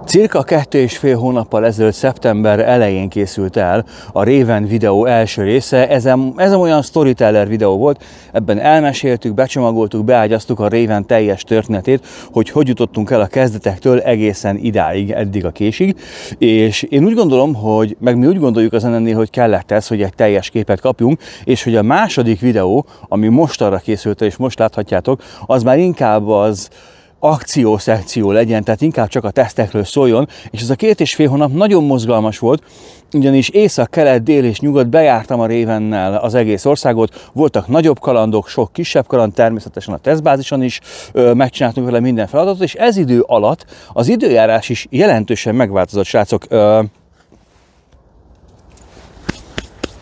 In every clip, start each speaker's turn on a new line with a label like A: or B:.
A: Cirka 2,5 hónappal ezelőtt szeptember elején készült el a Raven videó első része. Ez olyan storyteller videó volt, ebben elmeséltük, becsomagoltuk, beágyaztuk a Raven teljes történetét, hogy jutottunk el a kezdetektől egészen idáig, eddig a késig. És én úgy gondolom, meg mi úgy gondoljuk az NN-nél, hogy kellett ez, hogy egy teljes képet kapjunk, és hogy a második videó, ami most arra készült, és most láthatjátok, az már inkább az akciószekció legyen, tehát inkább csak a tesztekről szóljon, és ez a 2,5 hónap nagyon mozgalmas volt, ugyanis észak, kelet, dél és nyugat bejártam a Ravennel az egész országot, voltak nagyobb kalandok, sok kisebb kaland, természetesen a tesztbázison is megcsináltunk vele minden feladatot, és ez idő alatt az időjárás is jelentősen megváltozott, srácok.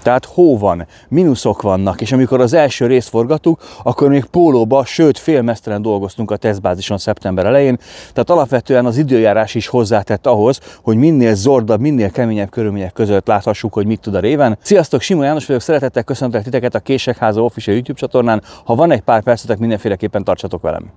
A: Tehát hó van, mínuszok vannak, és amikor az első részt forgattuk, akkor még pólóba, sőt félmeztelen dolgoztunk a tesztbázison szeptember elején, tehát alapvetően az időjárás is hozzátett ahhoz, hogy minél zordabb, minél keményebb körülmények között láthassuk, hogy mit tud a Raven. Sziasztok, Simon János vagyok, szeretettel köszöntelek titeket a Késekháza Official YouTube csatornán. Ha van egy pár percetek, mindenféleképpen tartsatok velem.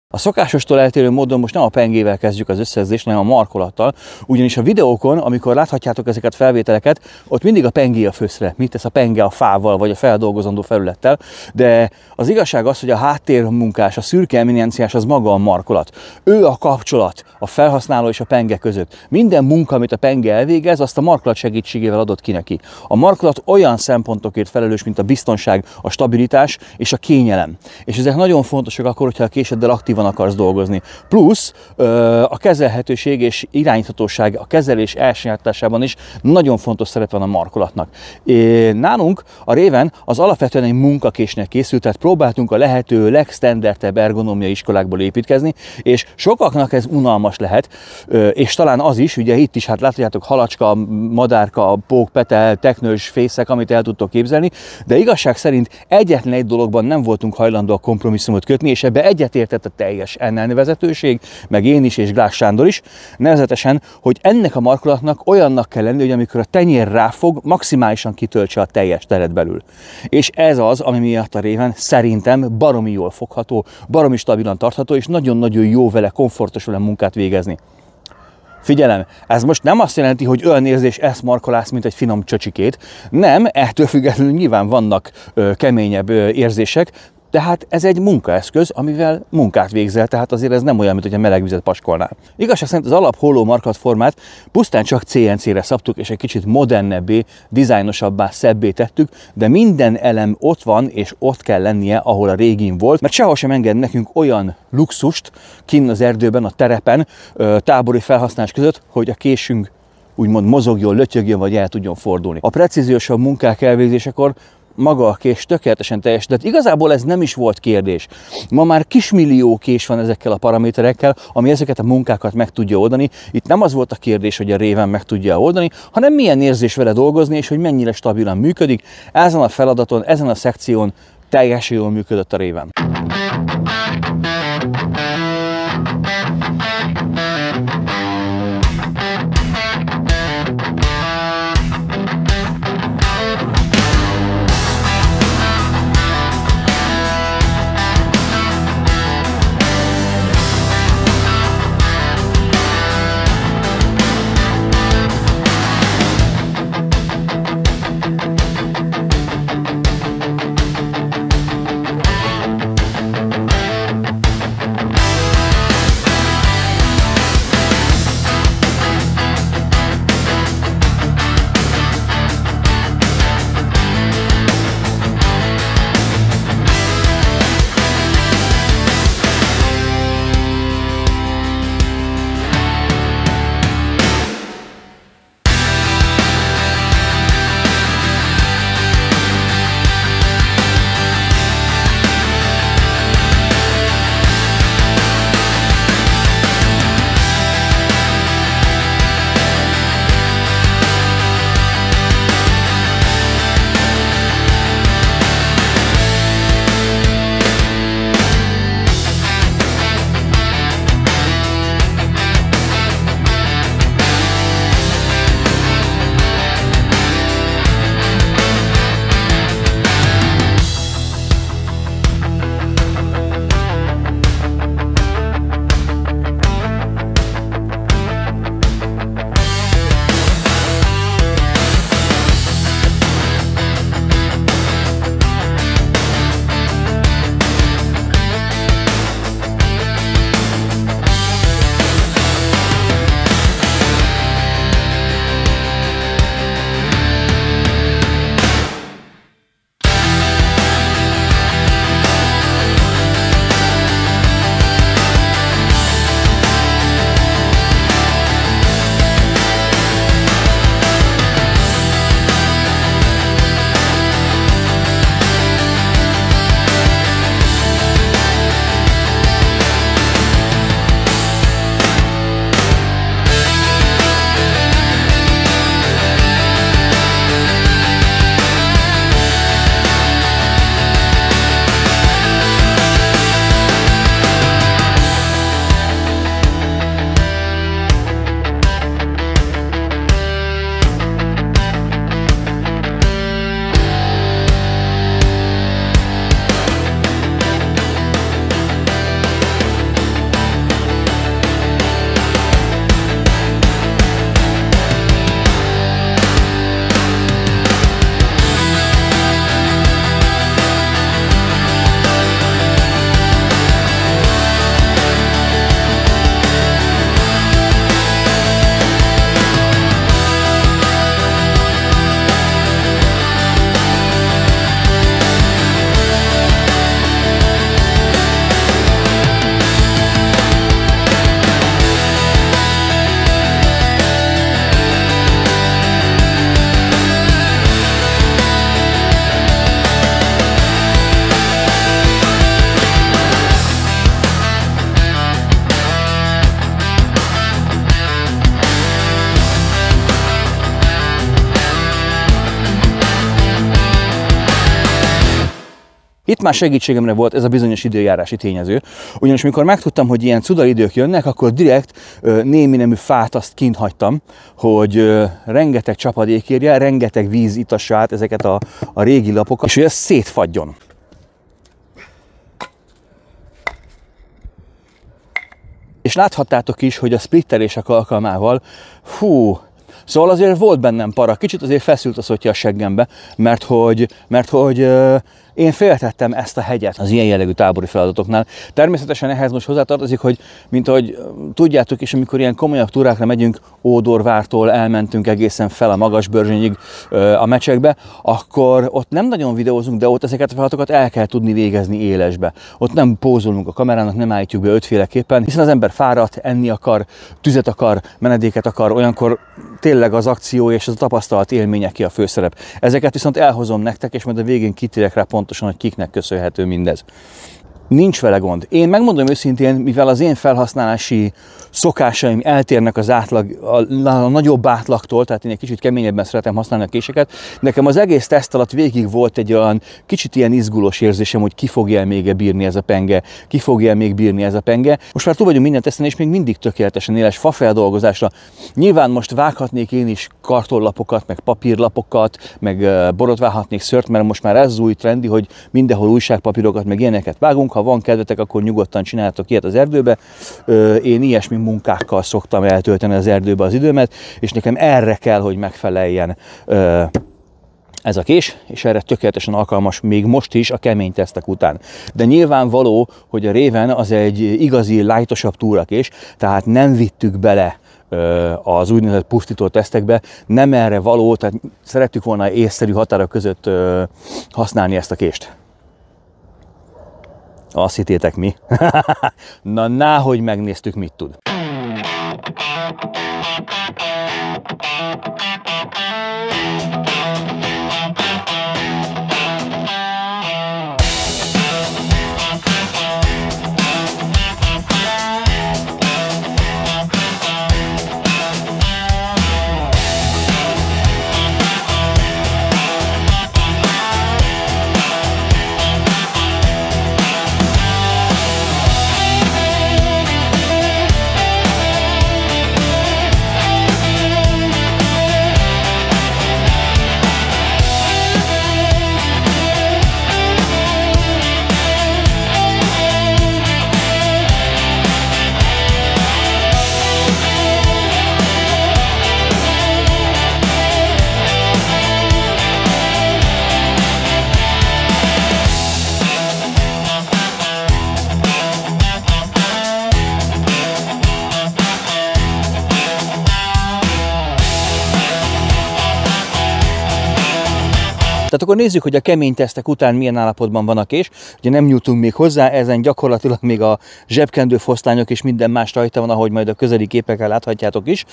A: A szokásostól eltérő módon most nem a pengével kezdjük az összezzést, hanem a markolattal, ugyanis a videókon, amikor láthatjátok ezeket a felvételeket, ott mindig a pengé a főszre, mit tesz a penge a fával, vagy a feldolgozandó felülettel, de az igazság az, hogy a háttérmunkás, a szürke eminenciás az maga a markolat. Ő a kapcsolat a felhasználó és a penge között. Minden munka, amit a penge elvégez, azt a markolat segítségével adott ki neki. A markolat olyan szempontokért felelős, mint a biztonság, a stabilitás és a kényelem. És ezek nagyon fontosak akkor, hogyha a késeddel aktívan akarsz dolgozni. Plusz a kezelhetőség és irányíthatóság, a kezelés elsajátításában is nagyon fontos szerep van a markolatnak. Nálunk a Raven az alapvetően egy munkakésnek készült, tehát próbáltunk a lehető legstandardebb ergonómiai iskolákból építkezni, és sokaknak ez unalmas lehet, és talán az is, ugye itt is hát látjátok halacska, madárka, pók, petel, teknős fészek, amit el tudtok képzelni, de igazság szerint egyetlen egy dologban nem voltunk hajlandóak kompromisszumot kötni, és ebbe egyetértett a teljes teljes elnevezetőség, meg én is és Glász Sándor is, nevezetesen, hogy ennek a markolatnak olyannak kell lenni, hogy amikor a tenyér ráfog, maximálisan kitöltse a teljes teret belül. És ez az, ami miatt a Raven szerintem baromi jól fogható, baromi stabilan tartható, és nagyon-nagyon jó vele, komfortos vele munkát végezni. Figyelem, ez most nem azt jelenti, hogy olyan érzés eszmarkolász, mint egy finom csöcsikét. Nem, ettől függetlenül nyilván vannak keményebb érzések, tehát ez egy munkaeszköz, amivel munkát végzel, tehát azért ez nem olyan, mint hogy a meleg vizet paskolnál. Igazság szerint az alap holló marklatformát pusztán csak CNC-re szabtuk, és egy kicsit modernebbé, dizájnosabbá, szebbé tettük, de minden elem ott van, és ott kell lennie, ahol a régin volt, mert sehol sem enged nekünk olyan luxust kinn az erdőben, a terepen, tábori felhasználás között, hogy a késünk úgymond mozogjon, lötyögjön, vagy el tudjon fordulni. A precíziósabb munkák elvégzésekor maga a kés tökéletesen teljesített. Igazából ez nem is volt kérdés. Ma már kismillió kés van ezekkel a paraméterekkel, ami ezeket a munkákat meg tudja oldani. Itt nem az volt a kérdés, hogy a Raven meg tudja oldani, hanem milyen érzés vele dolgozni, és hogy mennyire stabilan működik. Ezen a feladaton, ezen a szekción teljesen jól működött a Raven. Itt már segítségemre volt ez a bizonyos időjárási tényező, ugyanis mikor megtudtam, hogy ilyen cudaridők jönnek, akkor direkt némi nemű fát azt kint hagytam, hogy rengeteg csapadék érje, rengeteg víz itassa át ezeket a régi lapokat, és hogy ez szétfagyjon. És láthattátok is, hogy a splittelések alkalmával, szóval azért volt bennem para, kicsit azért feszült a szotja a seggembe, mert hogy én féltettem ezt a hegyet az ilyen jellegű tábori feladatoknál. Természetesen ehhez most hozzátartozik, hogy mint ahogy tudjátok is, amikor ilyen komolyabb túrákra megyünk, Ódorvártól elmentünk egészen fel a Magasbörzsönyig a mecsekbe, akkor ott nem nagyon videózunk, de ott ezeket a feladatokat el kell tudni végezni élesbe. Ott nem pózolunk a kamerának, nem állítjuk be ötféleképpen, hiszen az ember fáradt, enni akar, tüzet akar, menedéket akar, olyankor tényleg az akció és az a tapasztalat élményeké a főszerep. Ezeket viszont elhozom nektek, és majd a végén kitérek rá pontosan, hogy kiknek köszönhető mindez. Nincs vele gond. Én megmondom őszintén, mivel az én felhasználási szokásaim eltérnek az átlag, a nagyobb átlagtól, tehát én egy kicsit keményebben szeretem használni a késeket, nekem az egész teszt alatt végig volt egy olyan kicsit ilyen izgulós érzésem, hogy ki fogja még bírni ez a penge, ki fogja még bírni ez a penge. Most már túl vagyunk minden teszten, és még mindig tökéletesen éles fafeldolgozásra. Nyilván most vághatnék én is kartonlapokat, meg papírlapokat, meg borotválhatnék szört, mert most már ez az új trendi, hogy mindenhol újságpapírokat, meg ilyeneket vágunk. Ha van kedvetek, akkor nyugodtan csináltok ilyet az erdőbe. Én ilyesmi munkákkal szoktam eltölteni az erdőbe az időmet, és nekem erre kell, hogy megfeleljen ez a kés, és erre tökéletesen alkalmas még most is a kemény tesztek után. De nyilvánvaló, hogy a Raven az egy igazi lightosabb túrakés, tehát nem vittük bele az úgynevezett pusztító tesztekbe, nem erre való, tehát szerettük volna észszerű határok között használni ezt a kést. Azt hittétek mi? Na, náhogy megnéztük, mit tud. Tehát akkor nézzük, hogy a kemény tesztek után milyen állapotban van a kés. Ugye nem nyújtunk még hozzá, ezen gyakorlatilag még a zsebkendőfoszlányok és minden más rajta van, ahogy majd a közeli képekkel láthatjátok is.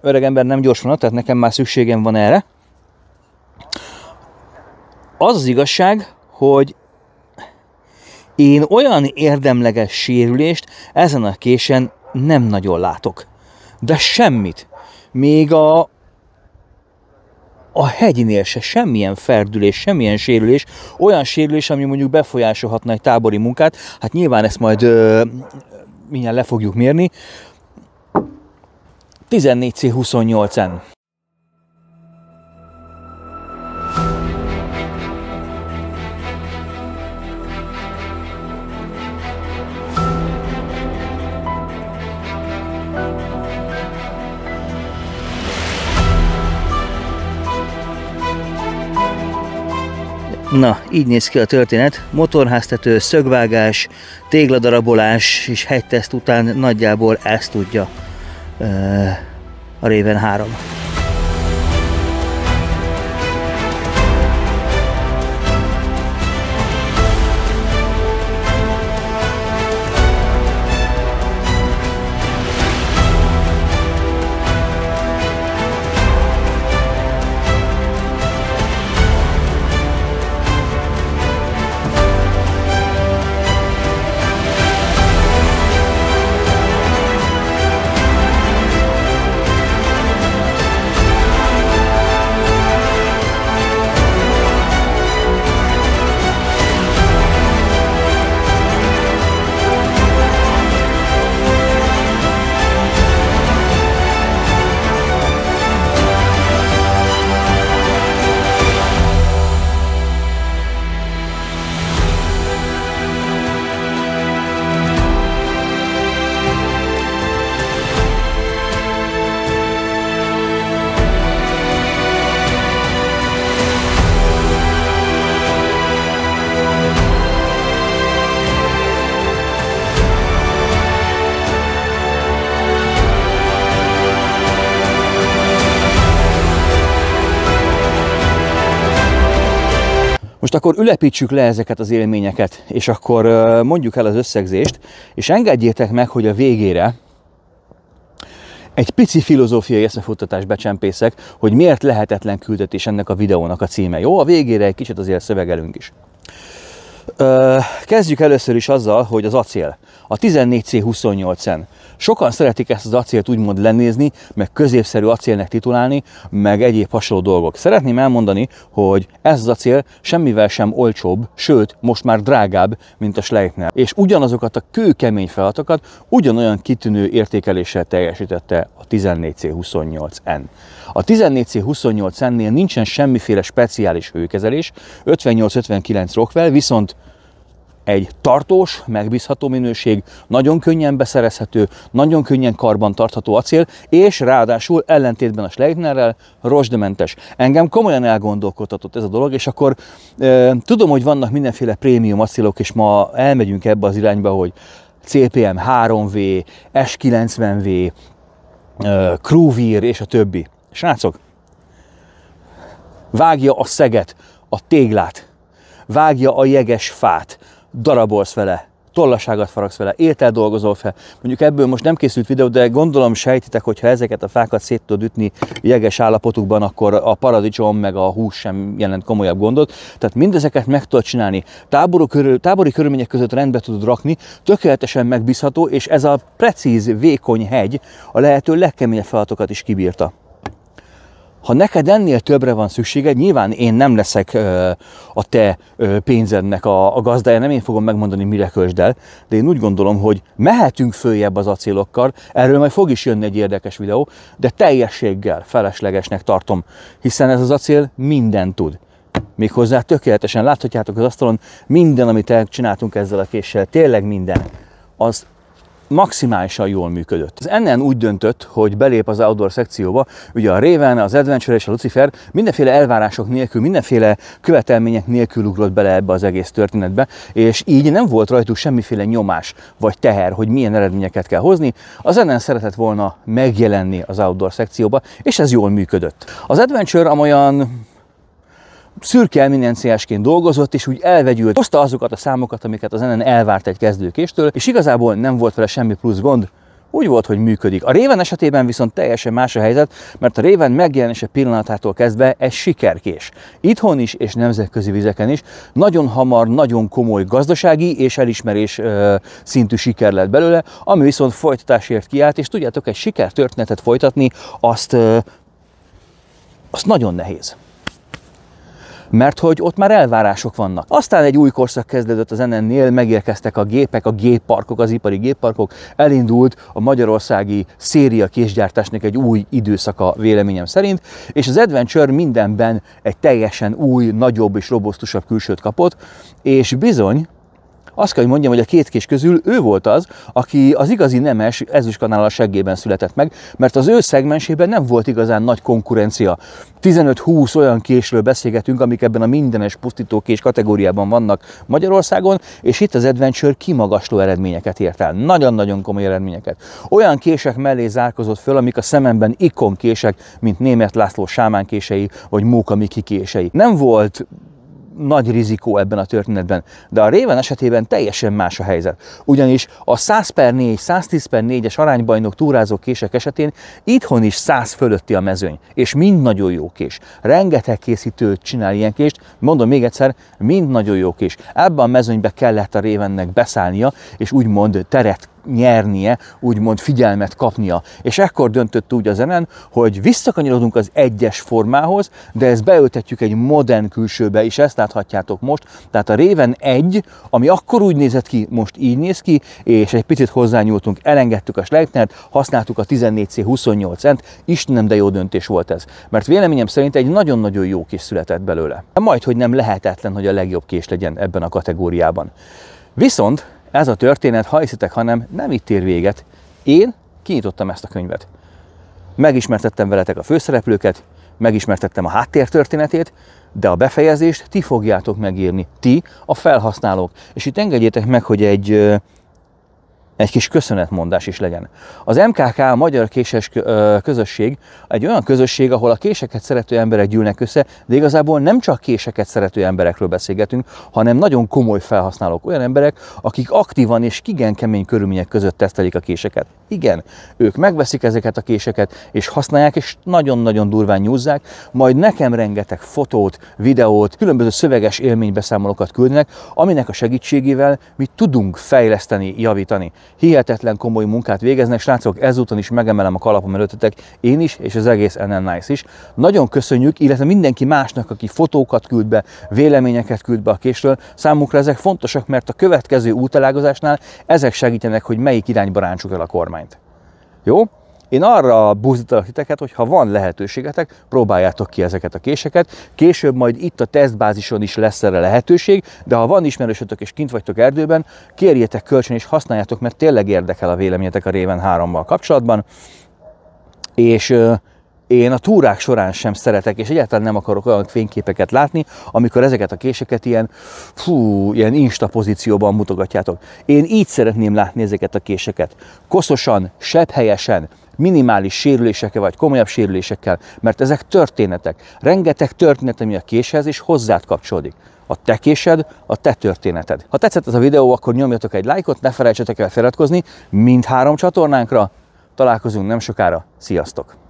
A: Öreg ember nem gyors vonat, tehát nekem már szükségem van erre. Az az igazság, hogy én olyan érdemleges sérülést ezen a késen nem nagyon látok. De semmit. Még a hegyinél se semmilyen ferdülés, semmilyen sérülés, olyan sérülés, ami mondjuk befolyásolhatna egy tábori munkát, hát nyilván ezt majd mindjárt le fogjuk mérni. 14C28-en. Na, így néz ki a történet. Motorháztető, szögvágás, tégladarabolás és hegyteszt után nagyjából ezt tudja a Raven 3. Most akkor ülepítsük le ezeket az élményeket, és akkor mondjuk el az összegzést, és engedjétek meg, hogy a végére egy pici filozófiai eszmefuttatást becsempészek, hogy miért lehetetlen küldetés ennek a videónak a címe. Jó, a végére egy kicsit azért szövegelünk is. Kezdjük először is azzal, hogy az acél, a 14C28N. Sokan szeretik ezt az acélt úgymond lenézni, meg középszerű acélnek titulálni, meg egyéb hasonló dolgok. Szeretném elmondani, hogy ez az acél semmivel sem olcsóbb, sőt, most már drágább, mint a Schleithner. És ugyanazokat a kőkemény feladatokat ugyanolyan kitűnő értékeléssel teljesítette a 14C28N. A 14C28N-nél nincsen semmiféle speciális hőkezelés, 58-59 Rockwell, viszont egy tartós, megbízható minőség, nagyon könnyen beszerezhető, nagyon könnyen karban tartható acél, és ráadásul ellentétben a Schleithnerrel rozsdamentes. Engem komolyan elgondolkodtatott ez a dolog, és akkor tudom, hogy vannak mindenféle prémium acélok, és ma elmegyünk ebbe az irányba, hogy CPM 3V, S90V, Crewwear és a többi. Srácok, vágja a szeget, a téglát, vágja a jeges fát, darabolsz vele, tollaságot faragsz vele, értel dolgozol fel. Mondjuk ebből most nem készült videó, de gondolom sejtitek, hogy ha ezeket a fákat szét tudod ütni jeges állapotukban, akkor a paradicsom meg a hús sem jelent komolyabb gondot. Tehát mindezeket meg tudod csinálni. Tábori körülmények között rendbe tudod rakni, tökéletesen megbízható, és ez a precíz, vékony hegy a lehető legkeményebb feladatokat is kibírta. Ha neked ennél többre van szükséged, nyilván én nem leszek a te pénzednek a gazdája, nem én fogom megmondani, mire költsd el, de én úgy gondolom, hogy mehetünk följebb az acélokkal, erről majd fog is jönni egy érdekes videó, de teljességgel feleslegesnek tartom, hiszen ez az acél mindent tud. Méghozzá tökéletesen láthatjátok az asztalon, minden, amit csináltunk ezzel a késsel, tényleg minden, az maximálisan jól működött. Az NN úgy döntött, hogy belép az outdoor szekcióba, ugye a Raven, az Adventure és a Lucifer mindenféle elvárások nélkül, mindenféle követelmények nélkül ugrott bele ebbe az egész történetbe, és így nem volt rajtuk semmiféle nyomás vagy teher, hogy milyen eredményeket kell hozni. Az NN szeretett volna megjelenni az outdoor szekcióba, és ez jól működött. Az Adventure amolyan szürke eminenciásként dolgozott, és úgy elvegyült, hozta azokat a számokat, amiket az NN elvárt egy kezdőkéstől, és igazából nem volt vele semmi plusz gond, úgy volt, hogy működik. A Raven esetében viszont teljesen más a helyzet, mert a Raven megjelenése pillanatától kezdve egy sikerkés. Itthon is és nemzetközi vizeken is nagyon hamar, nagyon komoly gazdasági és elismerés szintű siker lett belőle, ami viszont folytatásért kiállt, és tudjátok, egy sikertörténetet folytatni, azt nagyon nehéz. Mert hogy ott már elvárások vannak. Aztán egy új korszak kezdődött az NN-nél, megérkeztek a gépek, a gépparkok, az ipari gépparkok, elindult a magyarországi széria késgyártásnak egy új időszaka véleményem szerint, és az Adventure mindenben egy teljesen új, nagyobb és robusztusabb külsőt kapott, és bizony, azt kell, hogy mondjam, hogy a két kés közül ő volt az, aki az igazi nemes ezüstkanál a seggében született meg, mert az ő szegmensében nem volt igazán nagy konkurencia. 15-20 olyan késről beszélgetünk, amik ebben a mindenes pusztítókés kategóriában vannak Magyarországon, és itt az Adventure kimagasló eredményeket ért el. Nagyon-nagyon komoly eredményeket. Olyan kések mellé zárkozott föl, amik a szememben ikon kések, mint Németh László sámán kései, vagy Móka Miki kései. Nem volt nagy rizikó ebben a történetben, de a Raven esetében teljesen más a helyzet. Ugyanis a 100/4, 110/4-es aránybajnok túrázó kések esetén itthon is 100 fölötti a mezőny, és mind nagyon jó kés. Rengeteg készítő csinál ilyen kést, mondom még egyszer, mind nagyon jó kés. Ebben a mezőnybe kellett a Ravennek beszállnia, és úgymond teret nyernie, úgymond figyelmet kapnia. És ekkor döntött úgy az NN, hogy visszakanyarodunk az egyes formához, de ezt beöltetjük egy modern külsőbe, és ezt láthatjátok most. Tehát a Raven 1, ami akkor úgy nézett ki, most így néz ki, és egy picit hozzányúltunk, elengedtük a Schleithnert, használtuk a 14C28-et, Istenem, de jó döntés volt ez. Mert véleményem szerint egy nagyon-nagyon jó kés született belőle. Majdhogy nem lehetetlen, hogy a legjobb kés legyen ebben a kategóriában. Viszont ez a történet, ha hiszitek, hanem nem itt ér véget. Én kinyitottam ezt a könyvet. Megismertettem veletek a főszereplőket, megismertettem a háttértörténetét, de a befejezést ti fogjátok megírni, ti, a felhasználók. És itt engedjétek meg, hogy egy egy kis köszönetmondás is legyen. Az MKK, a Magyar Késes Közösség, egy olyan közösség, ahol a késeket szerető emberek gyűlnek össze, de igazából nem csak késeket szerető emberekről beszélgetünk, hanem nagyon komoly felhasználók, olyan emberek, akik aktívan és igen kemény körülmények között tesztelik a késeket. Igen, ők megveszik ezeket a késeket, és használják, és nagyon-nagyon durván nyúzzák, majd nekem rengeteg fotót, videót, különböző szöveges élménybeszámolókat küldenek, aminek a segítségével mi tudunk fejleszteni, javítani. Hihetetlen komoly munkát végeznek, srácok, ezúton is megemelem a kalapom előttetek, én is, és az egész NN Nice is. Nagyon köszönjük, illetve mindenki másnak, aki fotókat küld be, véleményeket küld be a késről. Számunkra ezek fontosak, mert a következő útelágazásnál ezek segítenek, hogy melyik irányba rántsuk el a kormányt. Jó? Én arra buzdítalak titeket, hogy ha van lehetőségetek, próbáljátok ki ezeket a késeket. Később majd itt a tesztbázison is lesz erre lehetőség, de ha van ismerősötök és kint vagytok erdőben, kérjétek kölcsön és használjátok, mert tényleg érdekel a véleményetek a Raven 3-mal kapcsolatban. És én a túrák során sem szeretek, és egyáltalán nem akarok olyan fényképeket látni, amikor ezeket a késeket ilyen insta pozícióban mutogatjátok. Én így szeretném látni ezeket a késeket. Koszosan, sebhelyesen, minimális sérülésekkel vagy komolyabb sérülésekkel, mert ezek történetek. Rengeteg történet, ami a késhez és hozzád kapcsolódik. A te késed, a te történeted. Ha tetszett ez a videó, akkor nyomjatok egy lájkot, ne felejtsetek el feliratkozni mindhárom csatornánkra. Találkozunk nem sokára. Sziasztok!